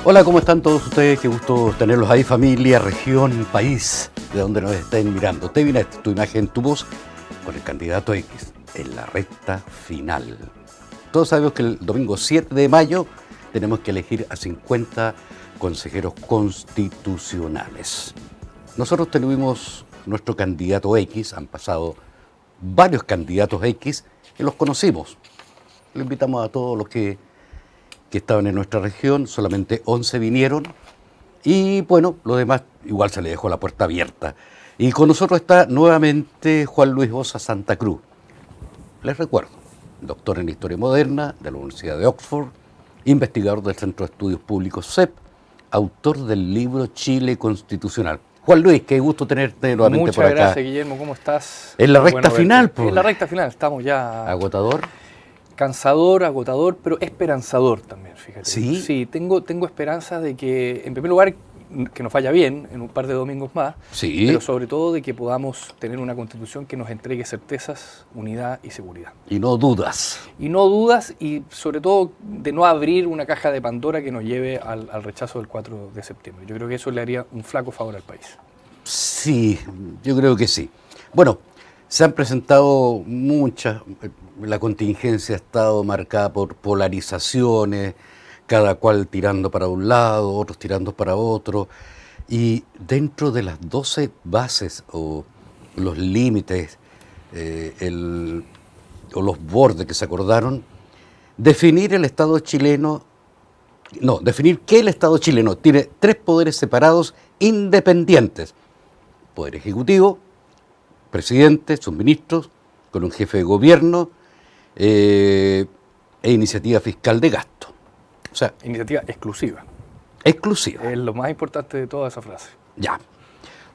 Hola, ¿cómo están todos ustedes? Qué gusto tenerlos ahí, familia, región, país, de donde nos estén mirando. TVNet, tu imagen, tu voz, con el candidato X, en la recta final. Todos sabemos que el domingo 7 de mayo tenemos que elegir a 50 consejeros constitucionales. Nosotros tuvimos nuestro candidato X, han pasado varios candidatos X y los conocimos. Le invitamos a todos los que estaban en nuestra región, solamente 11 vinieron y bueno, los demás igual se les dejó la puerta abierta. Y con nosotros está nuevamente Juan Luis Boza Santa Cruz. Les recuerdo, doctor en Historia Moderna de la Universidad de Oxford, investigador del Centro de Estudios Públicos CEP, autor del libro Chile Constitucional. Juan Luis, qué gusto tenerte nuevamente por acá. Muchas gracias, Guillermo, ¿cómo estás? En la recta final, pues. En la recta final, estamos ya... ¿Agotador? Cansador, agotador, pero esperanzador también, fíjate. ¿Sí? Sí, tengo esperanzas de que, en primer lugar, que nos vaya bien en un par de domingos más, sí, pero sobre todo de que podamos tener una constitución que nos entregue certezas, unidad y seguridad. Y no dudas. Y no dudas, y sobre todo de no abrir una caja de Pandora que nos lleve al rechazo del 4 de septiembre. Yo creo que eso le haría un flaco favor al país. Sí, yo creo que sí. Bueno, se han presentado muchas, la contingencia ha estado marcada por polarizaciones, cada cual tirando para un lado, otros tirando para otro, y dentro de las 12 bases o los límites o los bordes que se acordaron, definir que el Estado chileno tiene 3 poderes separados independientes: poder ejecutivo, presidente, sus ministros, con un jefe de gobierno e iniciativa fiscal de gasto. O sea, iniciativa exclusiva. Exclusiva. Es lo más importante de toda esa frase. Ya.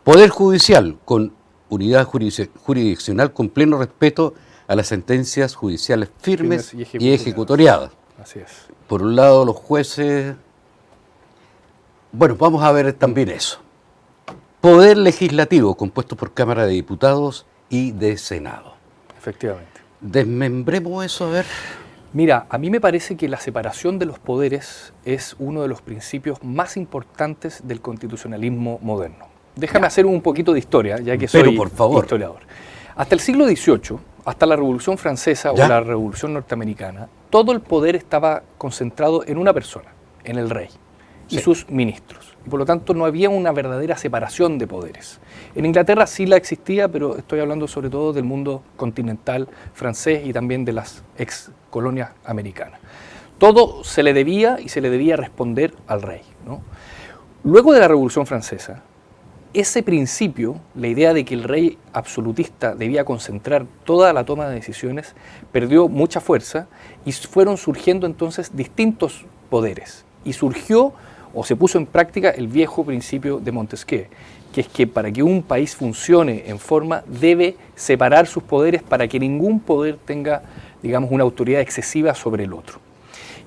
Poder judicial con unidad jurisdiccional con pleno respeto a las sentencias judiciales firmes y ejecutoriadas. Así es. Por un lado, los jueces... Bueno, vamos a ver también eso. Poder legislativo compuesto por Cámara de Diputados y de Senado. Efectivamente. Desmembremos eso, a ver. Mira, a mí me parece que la separación de los poderes es uno de los principios más importantes del constitucionalismo moderno. Déjame hacer un poquito de historia, ya que soy por favor. Historiador. Hasta el siglo XVIII, hasta la Revolución Francesa o la Revolución Norteamericana, todo el poder estaba concentrado en una persona, en el rey y sus ministros. Y por lo tanto no había una verdadera separación de poderes. En Inglaterra sí la existía, pero estoy hablando sobre todo del mundo continental francés y también de las ex colonias americanas. Todo se le debía y se le debía responder al rey, ¿no? Luego de la Revolución Francesa, ese principio, la idea de que el rey absolutista debía concentrar toda la toma de decisiones, perdió mucha fuerza y fueron surgiendo entonces distintos poderes. Y surgió o se puso en práctica el viejo principio de Montesquieu, que es que para que un país funcione en forma debe separar sus poderes para que ningún poder tenga, digamos, una autoridad excesiva sobre el otro.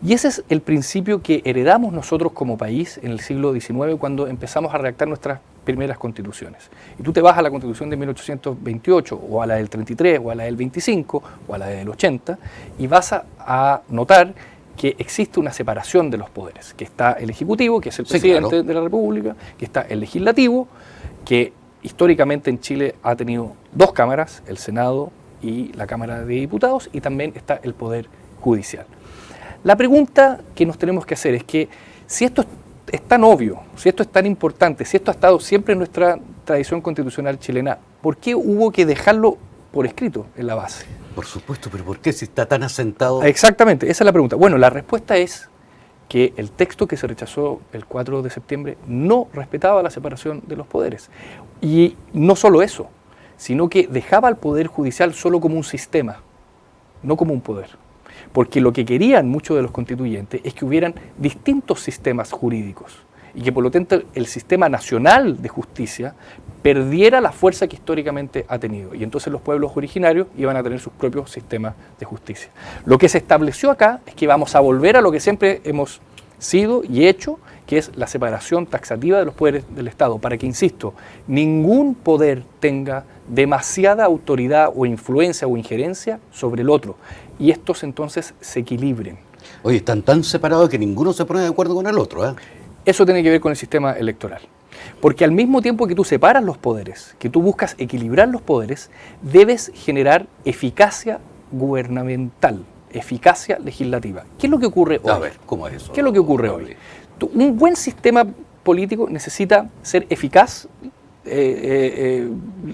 Y ese es el principio que heredamos nosotros como país en el siglo XIX cuando empezamos a redactar nuestras primeras constituciones. Y tú te vas a la Constitución de 1828 o a la del 33 o a la del 25 o a la del 80 y vas a notar que existe una separación de los poderes, que está el Ejecutivo, que es el presidente de la República, que está el Legislativo, que históricamente en Chile ha tenido 2 cámaras, el Senado y la Cámara de Diputados, y también está el Poder Judicial. La pregunta que nos tenemos que hacer es que si esto es tan obvio, si esto es tan importante, si esto ha estado siempre en nuestra tradición constitucional chilena, ¿por qué hubo que dejarlo por escrito en la base? Por supuesto, pero ¿por qué si está tan asentado? Exactamente, esa es la pregunta. Bueno, la respuesta es que el texto que se rechazó el 4 de septiembre no respetaba la separación de los poderes. Y no solo eso, sino que dejaba al Poder Judicial solo como un sistema, no como un poder. Porque lo que querían muchos de los constituyentes es que hubieran distintos sistemas jurídicos y que por lo tanto el sistema nacional de justicia perdiera la fuerza que históricamente ha tenido. Y entonces los pueblos originarios iban a tener sus propios sistemas de justicia. Lo que se estableció acá es que vamos a volver a lo que siempre hemos sido y hecho, que es la separación taxativa de los poderes del Estado, para que, insisto, ningún poder tenga demasiada autoridad o influencia o injerencia sobre el otro, y estos entonces se equilibren. Oye, están tan separados que ninguno se pone de acuerdo con el otro, ¿eh? Eso tiene que ver con el sistema electoral. Porque al mismo tiempo que tú separas los poderes, que tú buscas equilibrar los poderes, debes generar eficacia gubernamental, eficacia legislativa. ¿Qué es lo que ocurre hoy? A ver, ¿cómo es eso? ¿Qué es lo que ocurre hoy? Un buen sistema político necesita ser eficaz,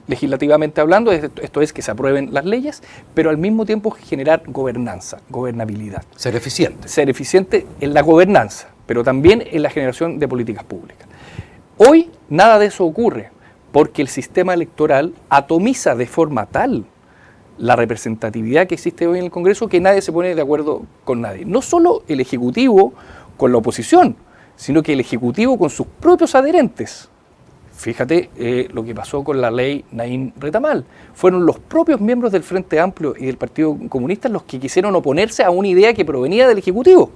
legislativamente hablando, esto es que se aprueben las leyes, pero al mismo tiempo generar gobernanza, gobernabilidad. Ser eficiente. Ser eficiente en la gobernanza, pero también en la generación de políticas públicas. Hoy nada de eso ocurre, porque el sistema electoral atomiza de forma tal la representatividad que existe hoy en el Congreso que nadie se pone de acuerdo con nadie. No solo el Ejecutivo con la oposición, sino que el Ejecutivo con sus propios adherentes. Fíjate lo que pasó con la ley Naim Retamal. Fueron los propios miembros del Frente Amplio y del Partido Comunista los que quisieron oponerse a una idea que provenía del Ejecutivo.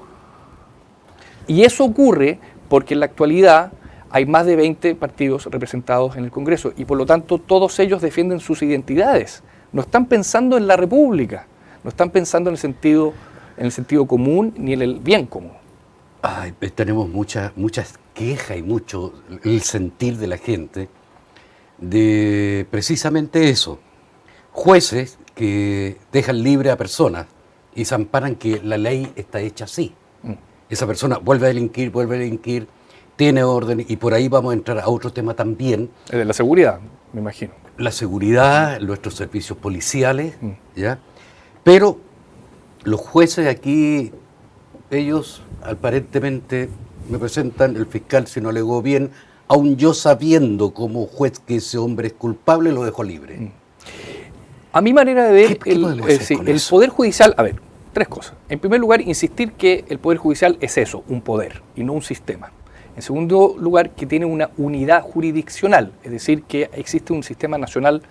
Y eso ocurre porque en la actualidad hay más de 20 partidos representados en el Congreso y por lo tanto todos ellos defienden sus identidades. No están pensando en la República, no están pensando en el sentido común ni en el bien común. Ay, tenemos muchas quejas y mucho el sentir de la gente de precisamente eso. Jueces que dejan libre a personas y se amparan que la ley está hecha así. Esa persona vuelve a delinquir, tiene orden, y por ahí vamos a entrar a otro tema también. El de la seguridad, me imagino. La seguridad, nuestros servicios policiales, ¿ya? Pero los jueces aquí, ellos aparentemente me presentan, el fiscal si no alegó bien, aun yo sabiendo como juez que ese hombre es culpable, lo dejo libre. A mi manera de ver, el Poder Judicial, a ver, tres cosas. En primer lugar, insistir que el Poder Judicial es eso, un poder y no un sistema. En segundo lugar, que tiene una unidad jurisdiccional, es decir, que existe un sistema nacional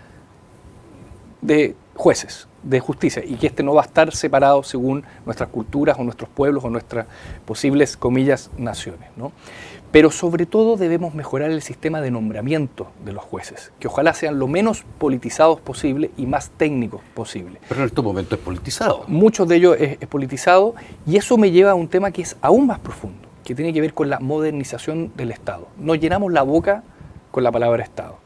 de jueces, de justicia, y que este no va a estar separado según nuestras culturas o nuestros pueblos o nuestras posibles, comillas, naciones, ¿no? Pero sobre todo debemos mejorar el sistema de nombramiento de los jueces, que ojalá sean lo menos politizados posible y más técnicos posible. Pero en estos momentos es politizado. Muchos de ellos es politizado, y eso me lleva a un tema que es aún más profundo, que tiene que ver con la modernización del Estado. Nos llenamos la boca con la palabra Estado.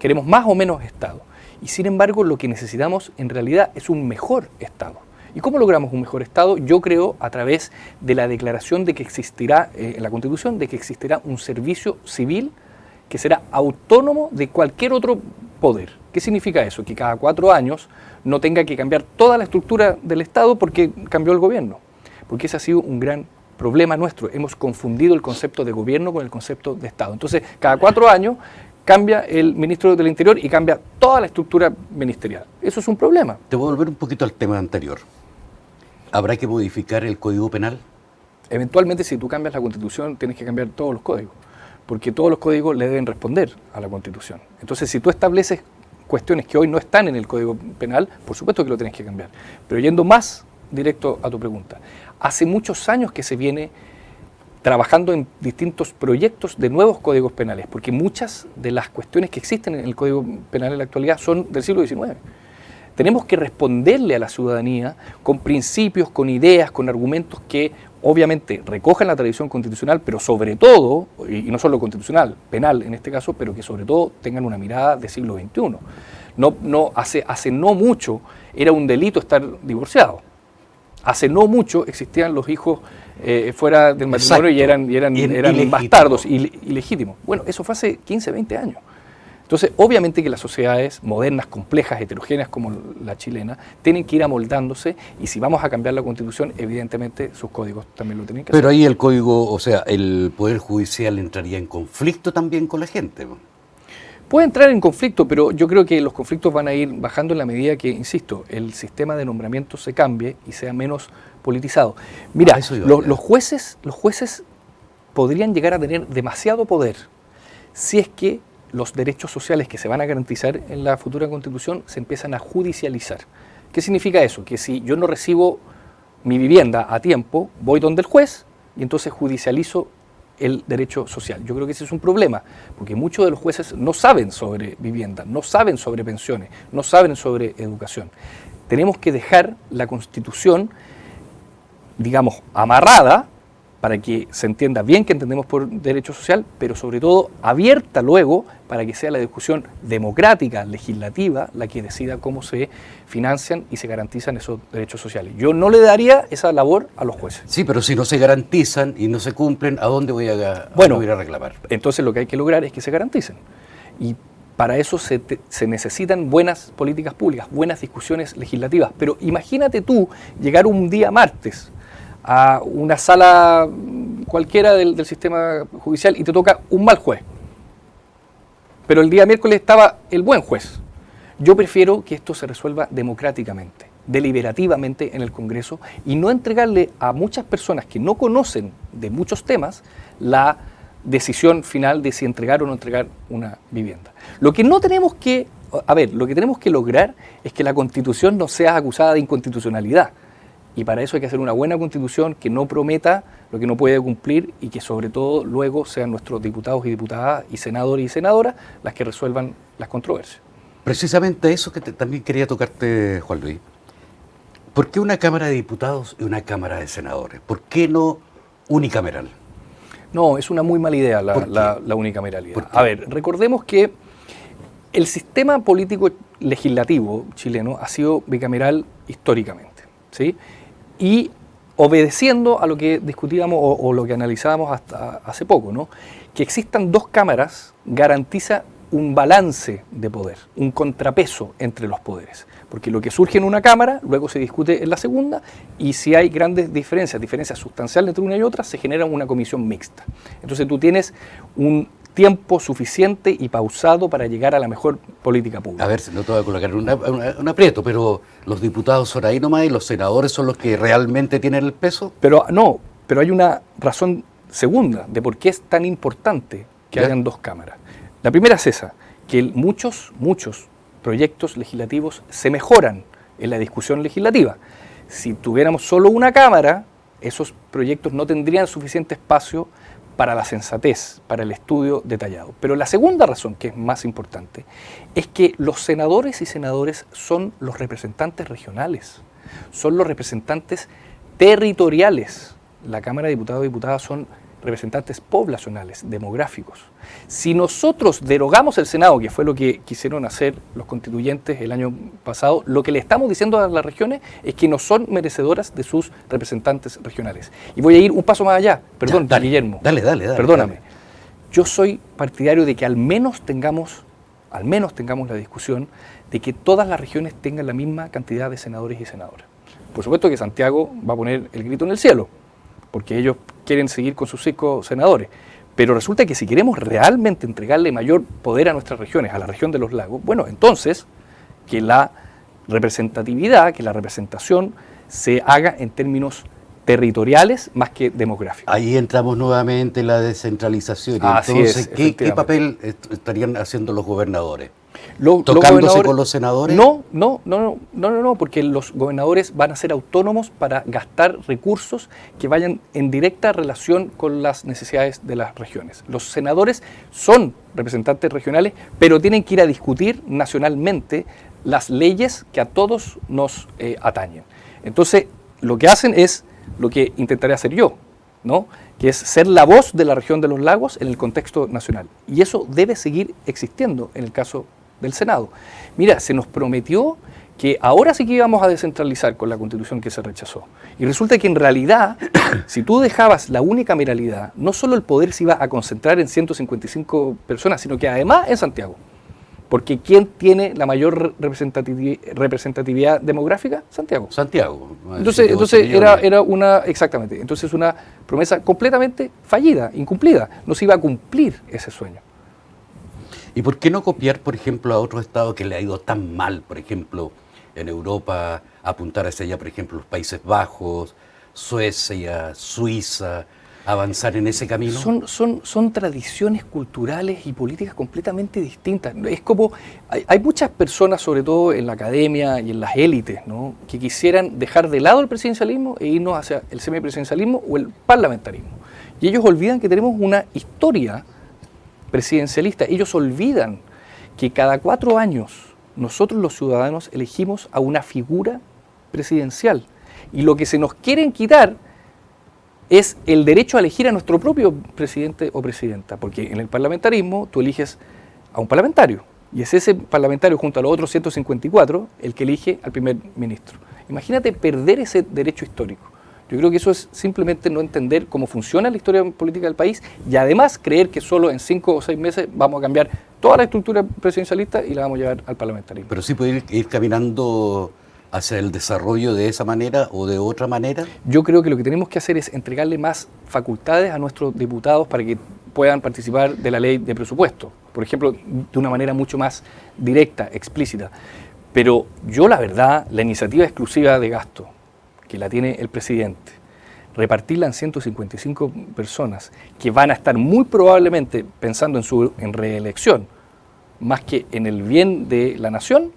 Queremos más o menos Estado. Y sin embargo, lo que necesitamos en realidad es un mejor Estado. ¿Y cómo logramos un mejor Estado? Yo creo a través de la declaración de que existirá, en la Constitución, de que existirá un servicio civil que será autónomo de cualquier otro poder. ¿Qué significa eso? Que cada 4 años no tenga que cambiar toda la estructura del Estado porque cambió el gobierno. Porque ese ha sido un gran problema nuestro. Hemos confundido el concepto de gobierno con el concepto de Estado. Entonces, cada 4 años cambia el ministro del Interior y cambia toda la estructura ministerial. Eso es un problema. Te voy a volver un poquito al tema anterior. ¿Habrá que modificar el Código Penal? Eventualmente, si tú cambias la Constitución, tienes que cambiar todos los códigos, porque todos los códigos le deben responder a la Constitución. Entonces, si tú estableces cuestiones que hoy no están en el Código Penal, por supuesto que lo tienes que cambiar. Pero yendo más directo a tu pregunta, hace muchos años que se viene trabajando en distintos proyectos de nuevos códigos penales, porque muchas de las cuestiones que existen en el Código Penal en la actualidad son del siglo XIX. Tenemos que responderle a la ciudadanía con principios, con ideas, con argumentos que obviamente recojan la tradición constitucional, pero sobre todo, y no solo constitucional, penal en este caso, pero que sobre todo tengan una mirada del siglo XXI. Hace no mucho era un delito estar divorciado. Hace no mucho existían los hijos fuera del matrimonio. Exacto. y eran bastardos, ilegítimos. Bueno, eso fue hace 15, 20 años. Entonces, obviamente que las sociedades modernas, complejas, heterogéneas como la chilena, tienen que ir amoldándose, y si vamos a cambiar la Constitución, evidentemente sus códigos también lo tienen que hacer. Pero ahí el código, o sea, el Poder Judicial entraría en conflicto también con la gente, ¿no? Puede entrar en conflicto, pero yo creo que los conflictos van a ir bajando en la medida que, insisto, el sistema de nombramiento se cambie y sea menos politizado. Mira, los jueces podrían llegar a tener demasiado poder si es que los derechos sociales que se van a garantizar en la futura Constitución se empiezan a judicializar. ¿Qué significa eso? Que si yo no recibo mi vivienda a tiempo, voy donde el juez y entonces judicializo el derecho social. Yo creo que ese es un problema, porque muchos de los jueces no saben sobre vivienda, no saben sobre pensiones, no saben sobre educación. Tenemos que dejar la Constitución, digamos, amarrada, para que se entienda bien que entendemos por derecho social, pero sobre todo abierta luego para que sea la discusión democrática, legislativa, la que decida cómo se financian y se garantizan esos derechos sociales. Yo no le daría esa labor a los jueces. Sí, pero si no se garantizan y no se cumplen, ¿a dónde voy a ir a reclamar? Entonces lo que hay que lograr es que se garanticen. Y para eso se necesitan buenas políticas públicas, buenas discusiones legislativas. Pero imagínate tú llegar un día martes a una sala cualquiera del sistema judicial y te toca un mal juez. Pero el día miércoles estaba el buen juez. Yo prefiero que esto se resuelva democráticamente, deliberativamente en el Congreso y no entregarle a muchas personas que no conocen de muchos temas la decisión final de si entregar o no entregar una vivienda. Lo que tenemos que lograr es que la Constitución no sea acusada de inconstitucionalidad. Y para eso hay que hacer una buena Constitución que no prometa lo que no puede cumplir y que sobre todo luego sean nuestros diputados y diputadas y senadores y senadoras las que resuelvan las controversias. Precisamente eso que también quería tocarte, Juan Luis. ¿Por qué una Cámara de Diputados y una Cámara de Senadores? ¿Por qué no unicameral? No, es una muy mala idea la unicameralidad. A ver, recordemos que el sistema político legislativo chileno ha sido bicameral históricamente, ¿sí? Y obedeciendo a lo que discutíamos o lo que analizábamos hasta hace poco, ¿no? Que existan dos cámaras garantiza un balance de poder, un contrapeso entre los poderes. Porque lo que surge en una cámara, luego se discute en la segunda, y si hay grandes diferencias sustanciales entre una y otra, se genera una comisión mixta. Entonces tú tienes un tiempo suficiente y pausado para llegar a la mejor política pública. A ver, no te voy a colocar un aprieto, pero los diputados son ahí nomás y los senadores son los que realmente tienen el peso. Pero hay una razón segunda de por qué es tan importante que hayan dos cámaras. La primera es esa, que muchos proyectos legislativos se mejoran en la discusión legislativa. Si tuviéramos solo una cámara, esos proyectos no tendrían suficiente espacio para la sensatez, para el estudio detallado. Pero la segunda razón, que es más importante, es que los senadores y senadoras son los representantes regionales, son los representantes territoriales. La Cámara de Diputados y Diputadas son representantes poblacionales, demográficos. Si nosotros derogamos el Senado, que fue lo que quisieron hacer los constituyentes el año pasado, lo que le estamos diciendo a las regiones es que no son merecedoras de sus representantes regionales. Y voy a ir un paso más allá, perdón, Guillermo. Dale. Perdóname. Yo soy partidario de que al menos tengamos la discusión de que todas las regiones tengan la misma cantidad de senadores y senadoras. Por supuesto que Santiago va a poner el grito en el cielo, porque ellos quieren seguir con sus 5 senadores. Pero resulta que si queremos realmente entregarle mayor poder a nuestras regiones, a la región de los lagos, bueno, entonces que la representatividad, que la representación se haga en términos territoriales más que demográficos. Ahí entramos nuevamente en la descentralización. Entonces, ¿qué papel estarían haciendo los gobernadores? ¿Tocándose con los senadores? No, porque los gobernadores van a ser autónomos para gastar recursos que vayan en directa relación con las necesidades de las regiones. Los senadores son representantes regionales, pero tienen que ir a discutir nacionalmente las leyes que a todos nos atañen. Entonces, lo que hacen es lo que intentaré hacer yo, ¿no? Que es ser la voz de la región de los lagos en el contexto nacional. Y eso debe seguir existiendo en el caso del Senado. Mira, se nos prometió que ahora sí que íbamos a descentralizar con la Constitución que se rechazó. Y resulta que en realidad, si tú dejabas la unicameralidad, no solo el poder se iba a concentrar en 155 personas, sino que además en Santiago. Porque ¿quién tiene la mayor representatividad demográfica? Santiago. Entonces era una promesa completamente fallida, incumplida. No se iba a cumplir ese sueño. ¿Y por qué no copiar, por ejemplo, a otros estados que le ha ido tan mal? Por ejemplo, en Europa, apuntar hacia allá, por ejemplo, los Países Bajos, Suecia, Suiza, avanzar en ese camino. Son tradiciones culturales y políticas completamente distintas. Es como, hay muchas personas, sobre todo en la academia y en las élites, ¿no?, que quisieran dejar de lado el presidencialismo e irnos hacia el semipresidencialismo o el parlamentarismo. Y ellos olvidan que tenemos una historia presidencialista. Ellos olvidan que cada 4 años nosotros los ciudadanos elegimos a una figura presidencial. Y lo que se nos quieren quitar es el derecho a elegir a nuestro propio presidente o presidenta, porque en el parlamentarismo tú eliges a un parlamentario, y es ese parlamentario junto a los otros 154 el que elige al primer ministro. Imagínate perder ese derecho histórico. Yo creo que eso es simplemente no entender cómo funciona la historia política del país y además creer que solo en 5 o 6 meses vamos a cambiar toda la estructura presidencialista y la vamos a llevar al parlamentarismo. Pero sí puede ir caminando hacia el desarrollo de esa manera o de otra manera. Yo creo que lo que tenemos que hacer es entregarle más facultades a nuestros diputados para que puedan participar de la ley de presupuesto, por ejemplo, de una manera mucho más directa, explícita. Pero yo, la verdad, la iniciativa exclusiva de gasto, que la tiene el presidente, repartirla en 155 personas que van a estar muy probablemente pensando en reelección, más que en el bien de la nación,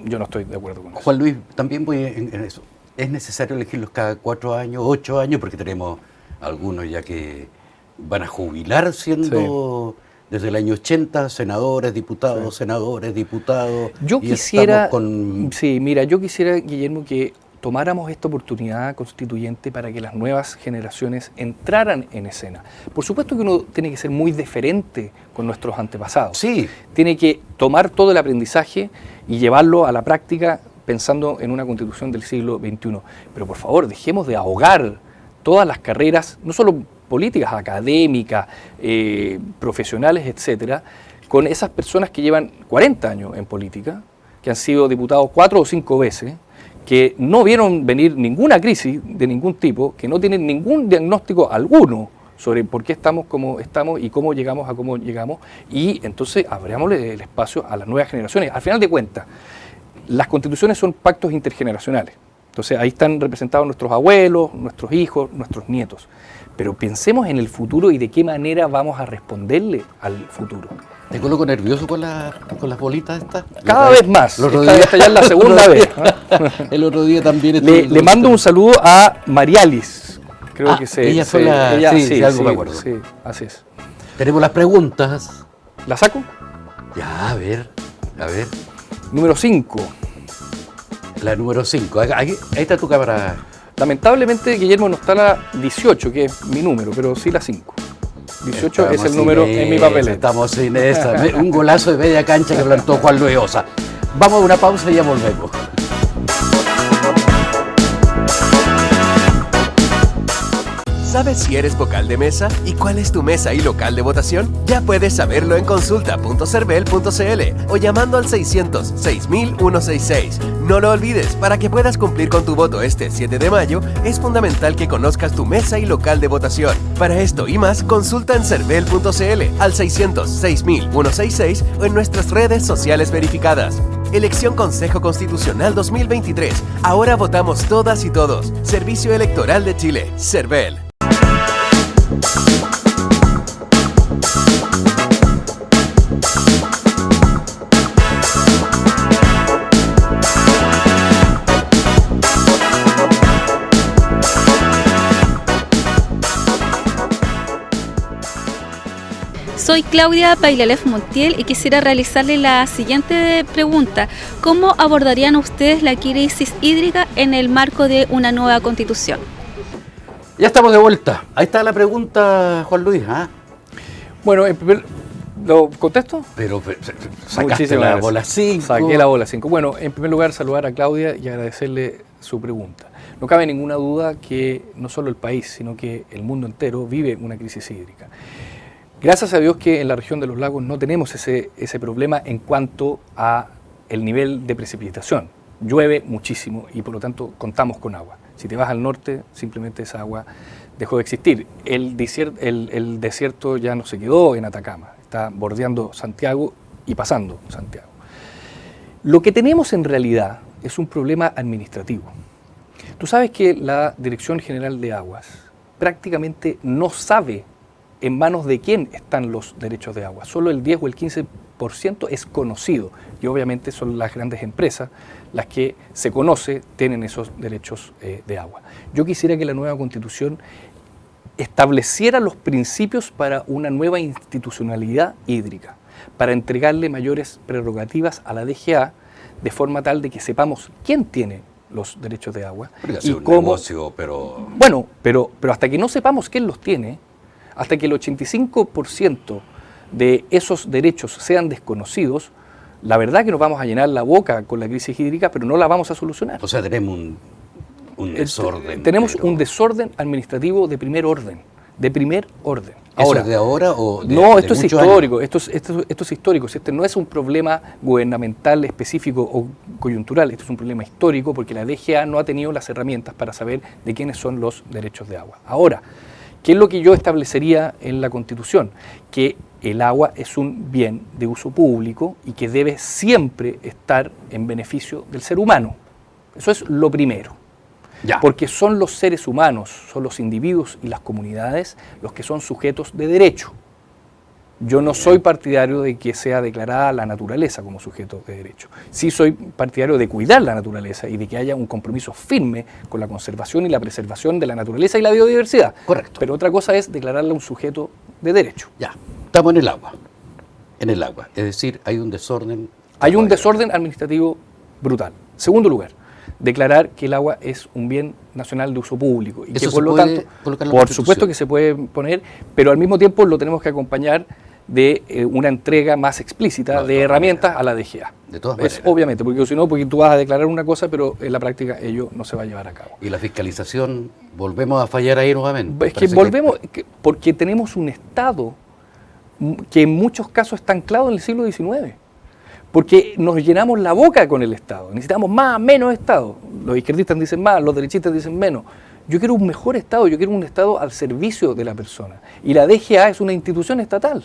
yo no estoy de acuerdo con eso. Juan Luis, también voy en eso. ¿Es necesario elegirlos cada 4 años, 8 años? Porque tenemos algunos ya que van a jubilar siendo desde el año 80 senadores, diputados, senadores, diputados. Yo quisiera, yo quisiera, Guillermo, que tomáramos esta oportunidad constituyente para que las nuevas generaciones entraran en escena. Por supuesto que uno tiene que ser muy deferente con nuestros antepasados. Sí. Tiene que tomar todo el aprendizaje y llevarlo a la práctica pensando en una constitución del siglo XXI. Pero por favor, dejemos de ahogar todas las carreras, no solo políticas, académicas, profesionales, etcétera, con esas personas que llevan 40 años en política, que han sido diputados 4 o 5 veces, que no vieron venir ninguna crisis de ningún tipo, que no tienen ningún diagnóstico alguno sobre por qué estamos como estamos y cómo llegamos a cómo llegamos, y entonces abrámosle el espacio a las nuevas generaciones. Al final de cuentas, las constituciones son pactos intergeneracionales, entonces ahí están representados nuestros abuelos, nuestros hijos, nuestros nietos, pero pensemos en el futuro y de qué manera vamos a responderle al futuro. ¿Te coloco nervioso con las bolitas estas? Cada vez más. Esta ya es la segunda vez. El otro día también... Le mando un saludo a Marialis. Creo que ella fue la... Sí, algo me acuerdo. Sí, así es. Tenemos las preguntas. ¿La saco? Ya, a ver. Número 5. La número 5. Ahí está tu cámara. Lamentablemente, Guillermo, no está la 18, que es mi número, pero sí la 5. 18 es el número en mi papeleta. Estamos sin esa. Un golazo de media cancha que plantó Juan Luis Osa. Vamos a una pausa y ya volvemos. ¿Sabes si eres vocal de mesa y cuál es tu mesa y local de votación? Ya puedes saberlo en consulta.cervel.cl o llamando al 600-6166. No lo olvides, para que puedas cumplir con tu voto este 7 de mayo, es fundamental que conozcas tu mesa y local de votación. Para esto y más, consulta en cervel.cl al 600-6166 o en nuestras redes sociales verificadas. Elección Consejo Constitucional 2023. Ahora votamos todas y todos. Servicio Electoral de Chile. Cervel. Soy Claudia Pailalef Montiel y quisiera realizarle la siguiente pregunta. ¿Cómo abordarían ustedes la crisis hídrica en el marco de una nueva constitución? Ya estamos de vuelta. Ahí está la pregunta, Juan Luis. Bueno, ¿lo contesto? Pero sacaste la bola 5. Saqué la bola 5. Bueno, en primer lugar, saludar a Claudia y agradecerle su pregunta. No cabe ninguna duda que no solo el país, sino que el mundo entero vive una crisis hídrica. Gracias a Dios que en la región de los lagos no tenemos ese problema en cuanto a el nivel de precipitación. Llueve muchísimo y por lo tanto contamos con agua. Si te vas al norte, simplemente esa agua dejó de existir. El desierto ya no se quedó en Atacama, está bordeando Santiago y pasando Santiago. Lo que tenemos en realidad es un problema administrativo. Tú sabes que la Dirección General de Aguas prácticamente no sabe en manos de quién están los derechos de agua. Solo el 10 o el 15% es conocido y obviamente son las grandes empresas las que se conoce tienen esos derechos de agua. Yo quisiera que la nueva Constitución estableciera los principios para una nueva institucionalidad hídrica, para entregarle mayores prerrogativas a la DGA de forma tal de que sepamos quién tiene los derechos de agua y cómo. Negocio, pero... Bueno, pero hasta que no sepamos quién los tiene, hasta que el 85% de esos derechos sean desconocidos, la verdad que nos vamos a llenar la boca con la crisis hídrica, pero no la vamos a solucionar. O sea, tenemos un desorden. Tenemos un desorden administrativo de primer orden. De primer orden. Ahora, ¿eso es de ahora o de no, esto es histórico. Esto es histórico. Este no es un problema gubernamental específico o coyuntural. Esto es un problema histórico porque la DGA no ha tenido las herramientas para saber de quiénes son los derechos de agua. Ahora, ¿qué es lo que yo establecería en la Constitución? Que el agua es un bien de uso público y que debe siempre estar en beneficio del ser humano. Eso es lo primero. Ya. Porque son los seres humanos, son los individuos y las comunidades los que son sujetos de derecho. Yo no soy partidario de que sea declarada la naturaleza como sujeto de derecho. Sí soy partidario de cuidar la naturaleza y de que haya un compromiso firme con la conservación y la preservación de la naturaleza y la biodiversidad. Correcto. Pero otra cosa es declararla un sujeto de derecho. Ya, estamos en el agua. En el agua. Es decir, hay un desorden. Hay un desorden administrativo brutal. Segundo lugar, declarar que el agua es un bien nacional de uso público y que por lo tanto, por supuesto que se puede poner, pero al mismo tiempo lo tenemos que acompañar de una entrega más explícita de herramientas a la DGA. De todas maneras. Obviamente, porque si no, porque tú vas a declarar una cosa, pero en la práctica ello no se va a llevar a cabo. Y la fiscalización, volvemos a fallar ahí nuevamente. Es que volvemos, porque tenemos un Estado que en muchos casos está anclado en el siglo XIX. Porque nos llenamos la boca con el Estado. Necesitamos más, menos Estado. Los izquierdistas dicen más, los derechistas dicen menos. Yo quiero un mejor Estado, yo quiero un Estado al servicio de la persona. Y la DGA es una institución estatal.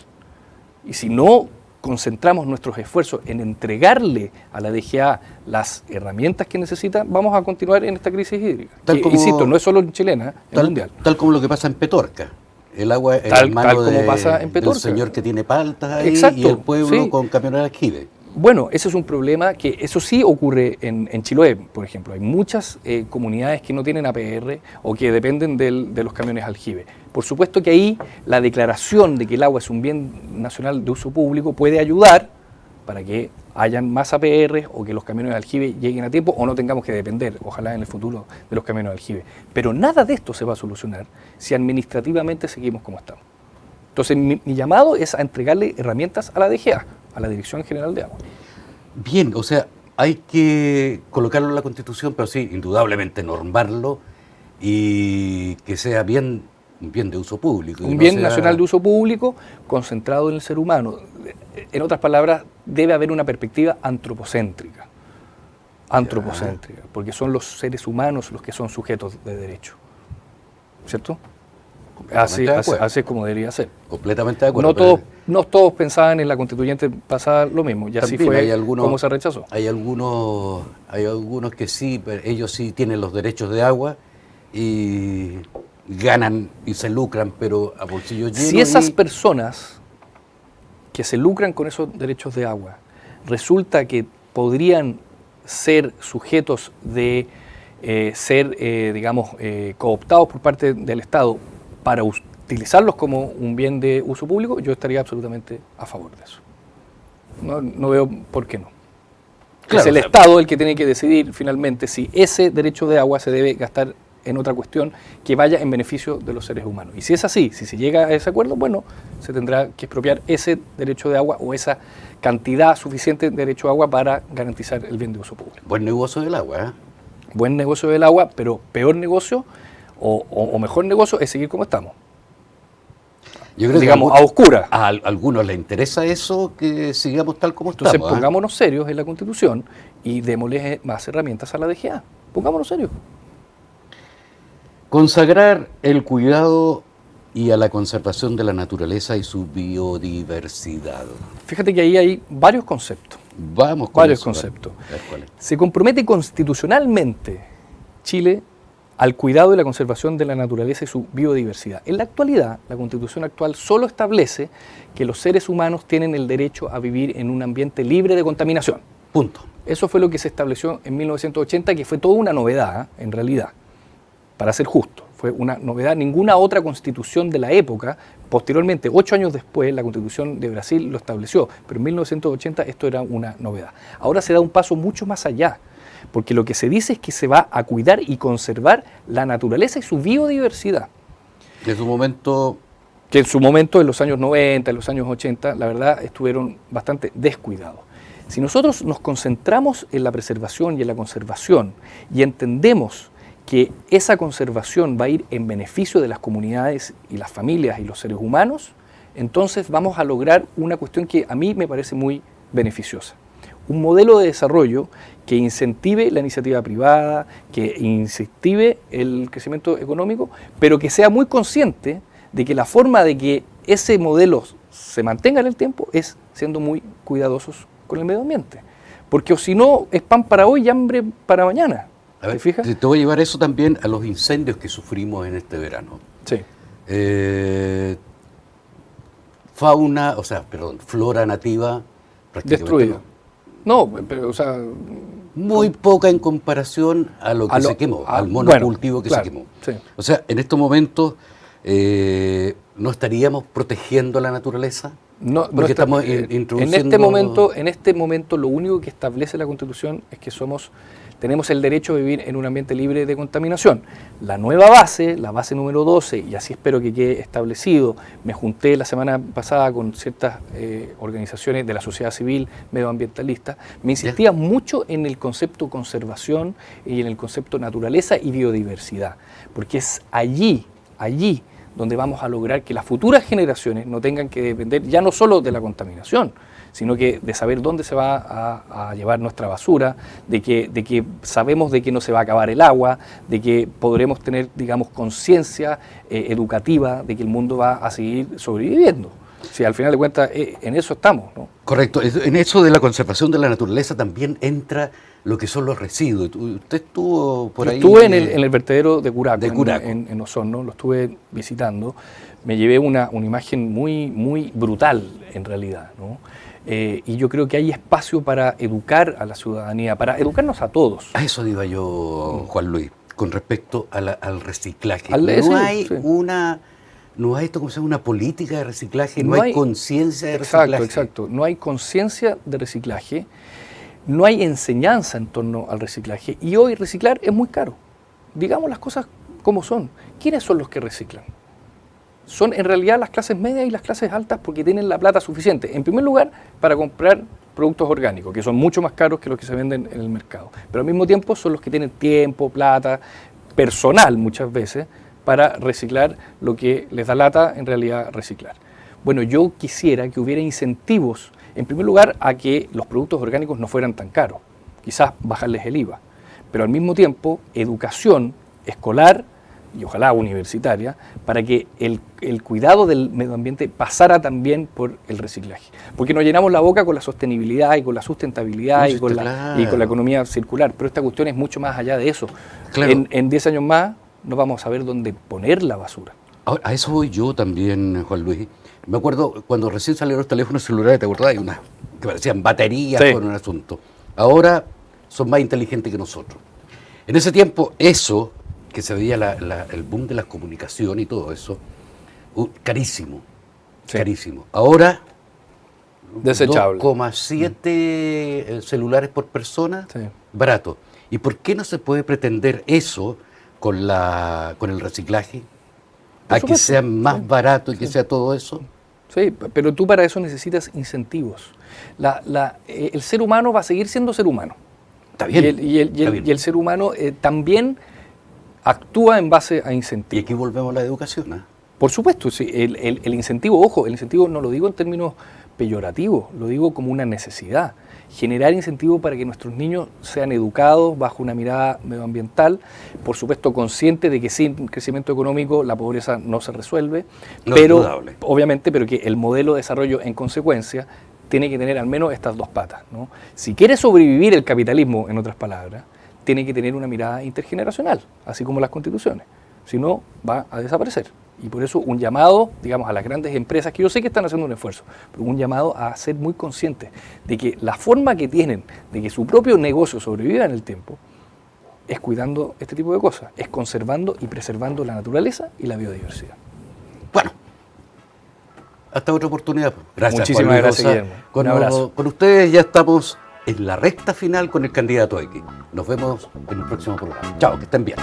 Y si no concentramos nuestros esfuerzos en entregarle a la DGA las herramientas que necesita, vamos a continuar en esta crisis hídrica. Insisto, no es solo chilena, es mundial. Tal como lo que pasa en Petorca. El agua es en manos del señor que tiene paltas ahí. Exacto, y el pueblo con camiones de aljibe. Bueno, ese es un problema que eso sí ocurre en Chiloé, por ejemplo. Hay muchas comunidades que no tienen APR o que dependen de los camiones aljibe. Por supuesto que ahí la declaración de que el agua es un bien nacional de uso público puede ayudar para que hayan más APR o que los camiones de aljibe lleguen a tiempo o no tengamos que depender, ojalá en el futuro, de los camiones de aljibe. Pero nada de esto se va a solucionar si administrativamente seguimos como estamos. Entonces mi llamado es a entregarle herramientas a la DGA, a la Dirección General de Agua. Bien, o sea, hay que colocarlo en la Constitución, pero sí, indudablemente normarlo y que sea un bien de uso público. Un bien nacional de uso público concentrado en el ser humano. En otras palabras, debe haber una perspectiva antropocéntrica. Antropocéntrica, porque son los seres humanos los que son sujetos de derecho. ¿Cierto? Así es como debería ser. Completamente de acuerdo. No todos pensaban en la constituyente pasada lo mismo, y así fue como se rechazó. Hay algunos que sí, ellos sí tienen los derechos de agua y ganan y se lucran, pero a bolsillo lleno. Si esas personas que se lucran con esos derechos de agua resulta que podrían ser sujetos de ser, cooptados por parte del Estado para utilizarlos como un bien de uso público, yo estaría absolutamente a favor de eso. No veo por qué no. Claro, es el Estado el que tiene que decidir finalmente si ese derecho de agua se debe gastar en otra cuestión que vaya en beneficio de los seres humanos. Y si es así, si se llega a ese acuerdo, bueno, se tendrá que expropiar ese derecho de agua o esa cantidad suficiente de derecho de agua para garantizar el bien de uso público. Buen negocio del agua, ¿eh? Buen negocio del agua, pero peor negocio o mejor negocio es seguir como estamos. Yo creo digamos, a oscuras. A algunos les interesa eso, que sigamos tal como Entonces, estamos. pongámonos serios en la Constitución y démosle más herramientas a la DGA. Pongámonos serios. Consagrar el cuidado y a la conservación de la naturaleza y su biodiversidad? Fíjate que ahí hay varios conceptos. Vamos con Varios eso, conceptos. a ver cuál es. Se compromete constitucionalmente Chile al cuidado y la conservación de la naturaleza y su biodiversidad. En la actualidad, la Constitución actual solo establece que los seres humanos tienen el derecho a vivir en un ambiente libre de contaminación. Punto. Eso fue lo que se estableció en 1980, que fue toda una novedad, en realidad, para ser justo. Fue una novedad. Ninguna otra constitución de la época, posteriormente, 8 años después, la Constitución de Brasil lo estableció, pero en 1980 esto era una novedad. Ahora se da un paso mucho más allá, porque lo que se dice es que se va a cuidar y conservar la naturaleza y su biodiversidad. En su momento... Que en su momento, en los años 90, en los años 80, la verdad estuvieron bastante descuidados. Si nosotros nos concentramos en la preservación y en la conservación y entendemos que esa conservación va a ir en beneficio de las comunidades y las familias y los seres humanos, entonces vamos a lograr una cuestión que a mí me parece muy beneficiosa. Un modelo de desarrollo que incentive la iniciativa privada, que incentive el crecimiento económico, pero que sea muy consciente de que la forma de que ese modelo se mantenga en el tiempo es siendo muy cuidadosos con el medio ambiente. Porque o si no, es pan para hoy y hambre para mañana. A ver, ¿Te fijas? te voy a llevar eso también a los incendios que sufrimos en este verano. Sí. Flora nativa prácticamente Destruida. No, pero, o sea... muy poca en comparación a lo que se quemó, al monocultivo que claro, se quemó. sí. O sea, en estos momentos, ¿no estaríamos protegiendo la naturaleza? No, Porque estamos introduciendo... En este momento lo único que establece la Constitución es que tenemos el derecho a vivir en un ambiente libre de contaminación. La nueva base, la base número 12, y así espero que quede establecido, me junté la semana pasada con ciertas organizaciones de la sociedad civil medioambientalista, me insistía mucho en el concepto conservación y en el concepto naturaleza y biodiversidad, porque es allí donde vamos a lograr que las futuras generaciones no tengan que depender ya no solo de la contaminación, sino que de saber dónde se va a llevar nuestra basura, de que sabemos de que no se va a acabar el agua, de que podremos tener, digamos, conciencia educativa de que el mundo va a seguir sobreviviendo. Si al final de cuentas en eso estamos, ¿no? Correcto. En eso de la conservación de la naturaleza también entra lo que son los residuos. Usted estuvo por ahí... Estuve en el vertedero de Curaco, Curaco. En Osorno, lo estuve visitando. Me llevé una imagen muy, muy brutal, en realidad, ¿no? Y yo creo que hay espacio para educar a la ciudadanía, para educarnos a todos. A eso iba yo, Juan Luis, con respecto al reciclaje. No hay esto como se llama una política de reciclaje, no hay conciencia de reciclaje. Exacto. No hay conciencia de reciclaje, no hay enseñanza en torno al reciclaje y hoy reciclar es muy caro. Digamos las cosas como son. ¿Quiénes son los que reciclan? Son en realidad las clases medias y las clases altas porque tienen la plata suficiente. En primer lugar, para comprar productos orgánicos, que son mucho más caros que los que se venden en el mercado. Pero al mismo tiempo son los que tienen tiempo, plata, personal muchas veces, para reciclar lo que les da lata en realidad reciclar. Bueno, yo quisiera que hubiera incentivos, en primer lugar, a que los productos orgánicos no fueran tan caros, quizás bajarles el IVA, pero al mismo tiempo educación escolar y ojalá universitaria, para que el cuidado del medio ambiente pasara también por el reciclaje. Porque nos llenamos la boca con la sostenibilidad y con la sustentabilidad y con la economía circular, pero esta cuestión es mucho más allá de eso. Claro. En 10 años más no vamos a saber dónde poner la basura. Ahora, a eso voy yo también, Juan Luis. Me acuerdo cuando recién salieron los teléfonos celulares, ¿te acordás? Hay unas que parecían baterías con un asunto. Ahora son más inteligentes que nosotros. En ese tiempo, eso, que se veía el boom de las comunicaciones y todo eso, carísimo, carísimo. Ahora, desechable. 2,7 celulares por persona, barato. ¿Y por qué no se puede pretender eso con el reciclaje? A que sea más barato y que sea todo eso. Sí, pero tú para eso necesitas incentivos. El ser humano va a seguir siendo ser humano. Está bien. Y el ser humano también actúa en base a incentivos. Y aquí volvemos a la educación, ¿eh? Por supuesto, sí. El incentivo, ojo, el incentivo no lo digo en términos peyorativos, lo digo como una necesidad. generar incentivos para que nuestros niños sean educados bajo una mirada medioambiental, por supuesto conscientes de que sin crecimiento económico la pobreza no se resuelve, pero obviamente, pero que el modelo de desarrollo en consecuencia tiene que tener al menos estas dos patas, ¿no? Si quiere sobrevivir el capitalismo, en otras palabras, tiene que tener una mirada intergeneracional, así como las constituciones, si no va a desaparecer. Y por eso un llamado, digamos, a las grandes empresas, que yo sé que están haciendo un esfuerzo, pero un llamado a ser muy conscientes de que la forma que tienen de que su propio negocio sobreviva en el tiempo es cuidando este tipo de cosas, es conservando y preservando la naturaleza y la biodiversidad. Bueno, hasta otra oportunidad. Gracias. Muchísimas gracias, Guillermo. Un abrazo. Con ustedes ya estamos en la recta final con el candidato X. Nos vemos en el próximo programa. Chao, que estén bien.